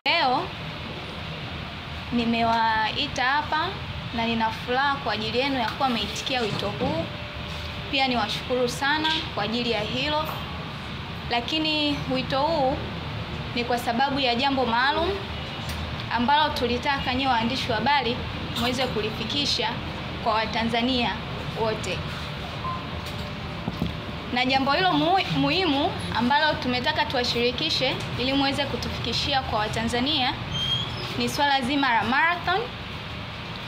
Leo nimewaita hapa na nina furaha kwa ajili yenu ya kuwa mmeitikia wito huu. Pia niwashukuru sana kwa ajili ya hilo. Lakini wito huu ni kwa sababu ya jambo maalum ambalo tulitaka nyinyi waandishi wa habari muweze kulifikisha kwa Watanzania wote. Na jambo hilo muhimu ambalo tumetaka tuwashirikishe ili muweze kutufikishia kwa Watanzania ni swala zima la marathon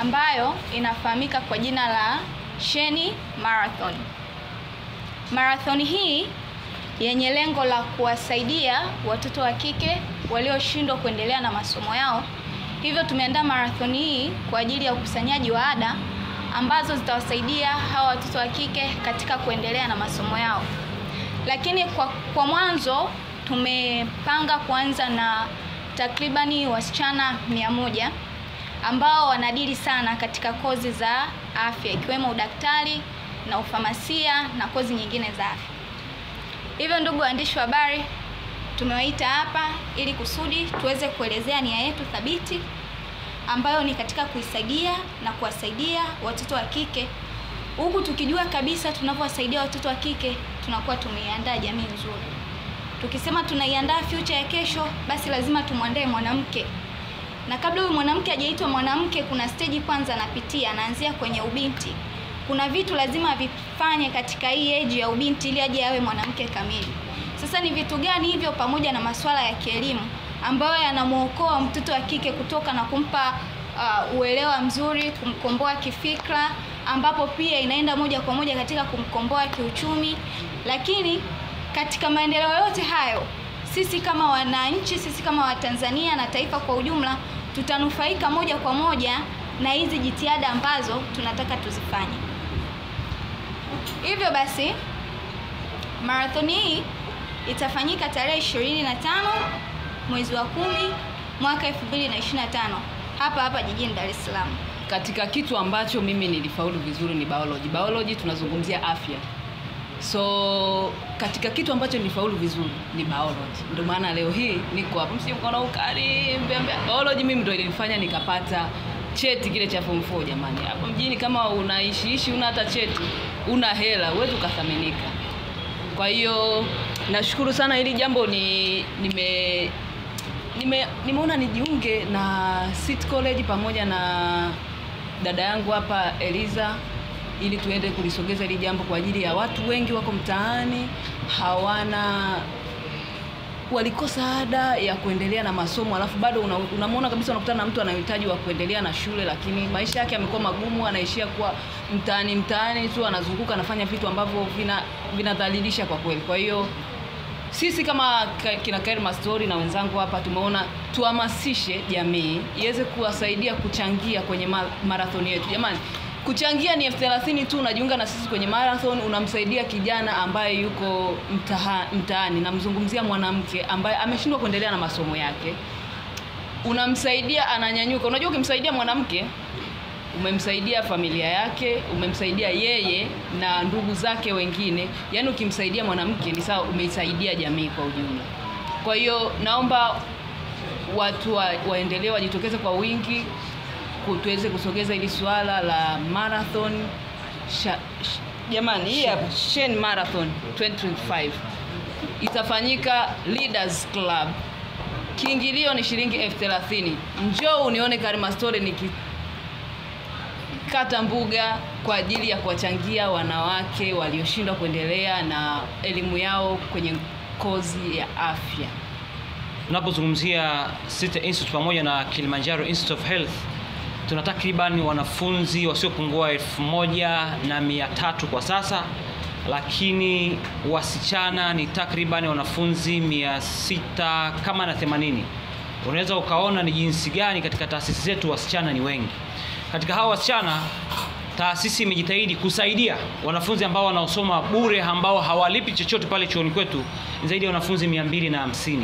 ambayo inafahamika kwa jina la Sheni Marathon. Marathon hii yenye lengo la kuwasaidia watoto wa kike walioshindwa kuendelea na masomo yao. Hivyo tumeandaa marathon hii kwa ajili ya ukusanyaji wa ada ambazo zitawasaidia hawa watoto wa kike katika kuendelea na masomo yao. Lakini kwa mwanzo tumepanga kuanza na takribani wasichana 100 ambao wanadili sana katika kozi za afya ikiwemo udaktari na ufamasia na kozi nyingine za afya. Hivyo ndugu waandishi wa habari, tumewaita hapa ili kusudi tuweze kuelezea nia yetu thabiti ambayo ni katika kuisaidia na kuwasaidia watoto wa kike, huku tukijua kabisa tunapowasaidia watoto wa kike tunakuwa tumeiandaa jamii nzuri. Tukisema tunaiandaa future ya kesho, basi lazima tumwandae mwanamke. Na kabla huyu mwanamke hajaitwa mwanamke, kuna stage kwanza anapitia, anaanzia kwenye ubinti. Kuna vitu lazima vifanye katika hii age ya ubinti ili aje awe mwanamke kamili. Sasa ni vitu gani hivyo, pamoja na masuala ya kielimu ambayo yanamuokoa mtoto wa kike kutoka na kumpa uelewa mzuri, kumkomboa kifikra, ambapo pia inaenda moja kwa moja katika kumkomboa kiuchumi. Lakini katika maendeleo yote hayo, sisi kama wananchi, sisi kama Watanzania na taifa kwa ujumla, tutanufaika moja kwa moja na hizi jitihada ambazo tunataka tuzifanye. Hivyo basi, marathon hii itafanyika tarehe 25 mwezi wa 10 mwaka 2025 hapa jijini Dar es Salaam. Katika kitu ambacho mimi nilifaulu vizuri ni biology. Biology tunazungumzia afya. So katika kitu ambacho nilifaulu vizuri ni biology. Ndio maana leo hii niko hapa. Msimuona ukali biology mimi ndio ilinifanya nikapata cheti kile cha form 4 jamani. Hapo mjini kama unaishi una hata cheti, una hela, uweze kuthaminika. Kwa hiyo nashukuru sana hili jambo nimeona nijiunge na City College pamoja na dada yangu hapa Eliza ili tuende kulisogeza hili jambo kwa ajili ya watu wengi wako mtaani walikosa ada ya kuendelea na masomo, alafu bado unamuona kabisa unakutana na mtu anahitaji wa kuendelea na shule, lakini maisha yake yamekuwa magumu, anaishia kuwa mtaani tu, anazunguka anafanya vitu ambavyo vinadhalilisha kwa kweli. Kwa hiyo sisi kama kina Karima Story na wenzangu hapa tumeona tuhamasishe jamii iweze kuwasaidia kuchangia kwenye marathon yetu. Jamani, kuchangia ni 30 tu, unajiunga na sisi kwenye marathon, unamsaidia kijana ambaye yuko mtaani, namzungumzia mwanamke ambaye ameshindwa kuendelea na masomo yake. Unamsaidia ananyanyuka. Unajua ukimsaidia mwanamke, umemsaidia familia yake, umemsaidia yeye na ndugu zake wengine. Yaani ukimsaidia mwanamke ni sawa umeisaidia jamii kwa ujumla. Kwa hiyo naomba watu waendelee wajitokeze kwa wingi tuweze kusogeza ili swala la marathon. Jamani, hii hapa Sheni Marathon 2025 itafanyika Leaders Club. Kiingilio ni shilingi 30,000. Njoo unione Karima Story nikikata mbuga kwa ajili ya kuwachangia wanawake walioshindwa kuendelea na elimu yao kwenye kozi ya afya. Tunapozungumzia City Institute pamoja na Kilimanjaro Institute of Health, tuna takriban wanafunzi wasiopungua 1,300 kwa sasa, lakini wasichana ni takriban wanafunzi 600 kama na 80. Unaweza ukaona ni jinsi gani katika taasisi zetu wasichana ni wengi. Katika hao wasichana, taasisi imejitahidi kusaidia wanafunzi ambao wanaosoma bure, ambao hawalipi chochote pale chuoni kwetu, zaidi ya wanafunzi 250.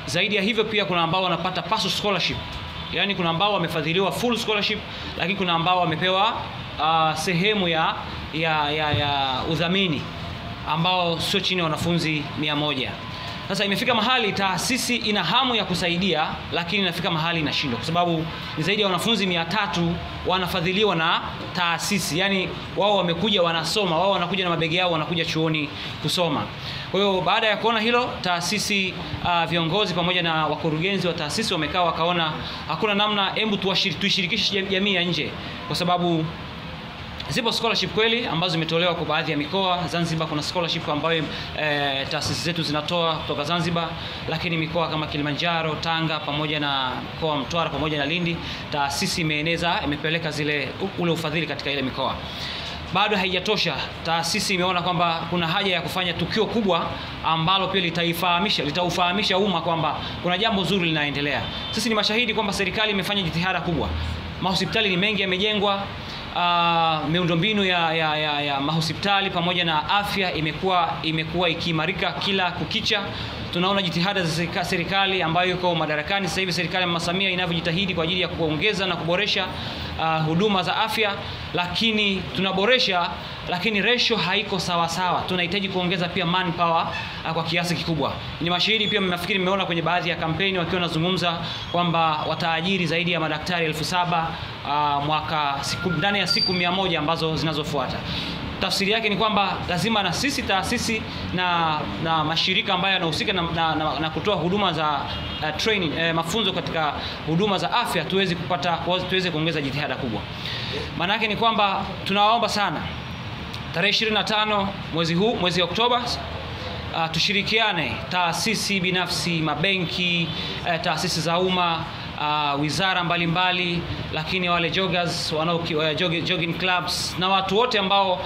Zaidi ya hivyo pia kuna ambao wanapata partial scholarship. Yaani kuna ambao wamefadhiliwa full scholarship, lakini kuna ambao wamepewa sehemu ya udhamini. ambao sio chini ya wanafunzi 100. Sasa imefika mahali taasisi ina hamu ya kusaidia, lakini inafika mahali inashindwa kwa sababu ni zaidi ya wanafunzi 300 wanafadhiliwa na taasisi. Yaani wao wamekuja wanasoma, wao wanakuja na mabegi yao, wanakuja chuoni kusoma. Kwa hiyo baada ya kuona hilo, taasisi viongozi pamoja na wakurugenzi wa taasisi wamekaa wakaona hakuna namna, hebu tuishirikishe jamii ya nje, kwa sababu zipo scholarship kweli ambazo zimetolewa kwa baadhi ya mikoa. Zanzibar kuna scholarship ambayo taasisi zetu zinatoa kutoka Zanzibar, lakini mikoa kama Kilimanjaro, Tanga pamoja na mkoa wa Mtwara pamoja na Lindi, taasisi imepeleka ule ufadhili katika ile mikoa. Bado haijatosha. Taasisi imeona kwamba kuna haja ya kufanya tukio kubwa ambalo pia litaufahamisha umma kwamba kuna jambo zuri linaendelea. Sisi ni mashahidi kwamba serikali imefanya jitihada kubwa. Mahospitali ni mengi yamejengwa, miundombinu ya mahospitali pamoja na afya imekuwa ikiimarika kila kukicha. Tunaona jitihada za serikali ambayo yuko madarakani sasa hivi, serikali ya Mama Samia inavyojitahidi kwa ajili ya kuongeza na kuboresha huduma za afya, lakini tunaboresha, lakini ratio haiko sawa sawa. Tunahitaji kuongeza pia manpower kwa kiasi kikubwa. Ni mashahidi pia, nafikiri mmeona kwenye baadhi ya kampeni wakiwa wanazungumza kwamba wataajiri zaidi ya madaktari 7,000 ndani ya siku 100 ambazo zinazofuata. Tafsiri yake ni kwamba lazima na sisi taasisi na mashirika ambayo yanahusika na kutoa huduma za training, mafunzo katika huduma za afya tuweze kuongeza jitihada kubwa. Maana yake ni kwamba tunawaomba sana tarehe 25 mwezi Oktoba, tushirikiane, taasisi binafsi, mabenki, taasisi za umma, wizara mbalimbali, lakini wale joggers, jogging clubs na watu wote ambao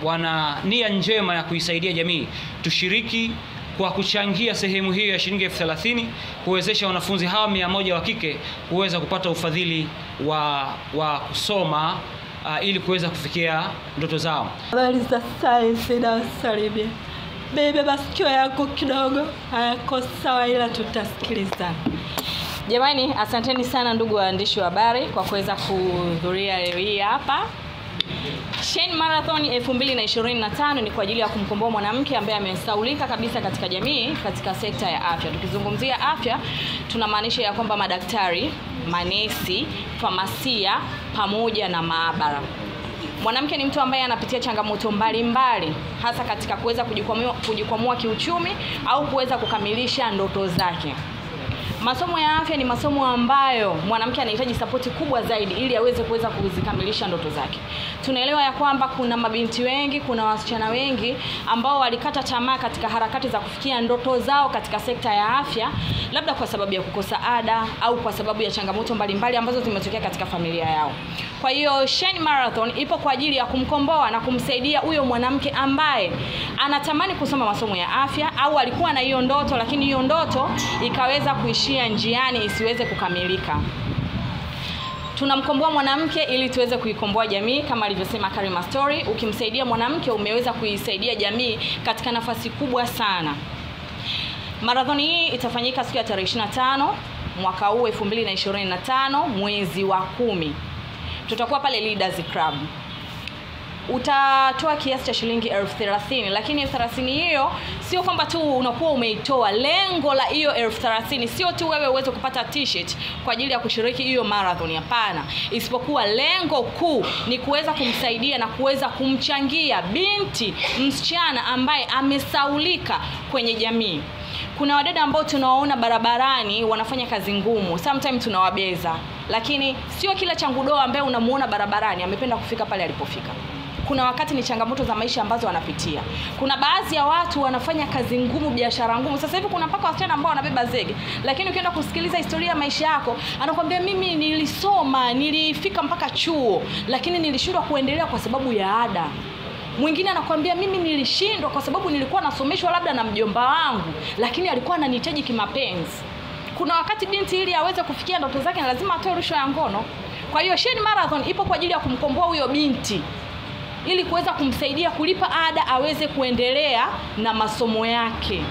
wana nia njema ya kuisaidia jamii, tushiriki kwa kuchangia sehemu hiyo ya shilingi 30,000 kuwezesha wanafunzi hawa 100 wa kike kuweza kupata ufadhili wa kusoma ili kuweza kufikia ndoto zao. Habari za science na Salibia. Bebe masikio yako kidogo hayako sawa, ila tutasikiliza. Jamani, asanteni sana ndugu waandishi wa habari kwa kuweza kuhudhuria leo hii hapa. Shane Marathon 2025 ni kwa ajili ya kumkomboa mwanamke ambaye amesaulika kabisa katika jamii katika sekta ya afya. Tukizungumzia afya, tunamaanisha ya kwamba madaktari, manesi, famasia pamoja na maabara. Mwanamke ni mtu ambaye anapitia changamoto mbalimbali, hasa katika kuweza kujikwamua kiuchumi au kuweza kukamilisha ndoto zake. Masomo ya afya ni masomo ambayo mwanamke anahitaji sapoti kubwa zaidi ili aweze kuweza kuzikamilisha ndoto zake. Tunaelewa ya kwamba kuna mabinti wengi, kuna wasichana wengi ambao walikata tamaa katika harakati za kufikia ndoto zao katika sekta ya afya, labda kwa sababu ya kukosa ada au kwa sababu ya changamoto mbalimbali ambazo zimetokea katika familia yao. Kwa hiyo Shane Marathon ipo kwa ajili ya kumkomboa na kumsaidia huyo mwanamke ambaye anatamani kusoma masomo ya afya au alikuwa na hiyo ndoto, lakini hiyo ndoto ikaweza kuishia njiani, isiweze kukamilika. Tunamkomboa mwanamke ili tuweze kuikomboa jamii. Kama alivyosema Karima Story, ukimsaidia mwanamke umeweza kuisaidia jamii katika nafasi kubwa sana. Marathoni hii itafanyika siku ya tarehe 25 mwaka huu 2025 mwezi wa 10. Tutakuwa pale Leaders Club. Utatoa kiasi cha shilingi 30,000, lakini 30,000 hiyo sio kwamba tu unakuwa umeitoa. Lengo la hiyo 30,000 sio tu wewe uweze kupata t-shirt kwa ajili ya kushiriki hiyo marathon, hapana. Isipokuwa lengo kuu ni kuweza kumsaidia na kuweza kumchangia binti, msichana ambaye amesaulika kwenye jamii. Kuna wadada ambao tunawaona barabarani wanafanya kazi ngumu, sometimes tunawabeza, lakini sio kila changudoa ambaye unamuona barabarani amependa kufika pale alipofika. Kuna wakati ni changamoto za maisha ambazo wanapitia. Kuna baadhi ya watu wanafanya kazi ngumu, biashara ngumu. Sasa hivi kuna mpaka wasichana ambao wanabeba zege, lakini ukienda kusikiliza historia ya maisha yako, anakuambia mimi nilisoma, nilifika mpaka chuo, lakini nilishindwa kuendelea kwa sababu ya ada. Mwingine anakuambia mimi nilishindwa kwa sababu nilikuwa nasomeshwa labda na mjomba wangu, lakini alikuwa ananihitaji kimapenzi. Kuna wakati binti ili aweze kufikia ndoto zake lazima atoe rushwa ya ngono. Kwa hiyo Shane Marathon ipo kwa ajili ya kumkomboa huyo binti ili kuweza kumsaidia kulipa ada aweze kuendelea na masomo yake.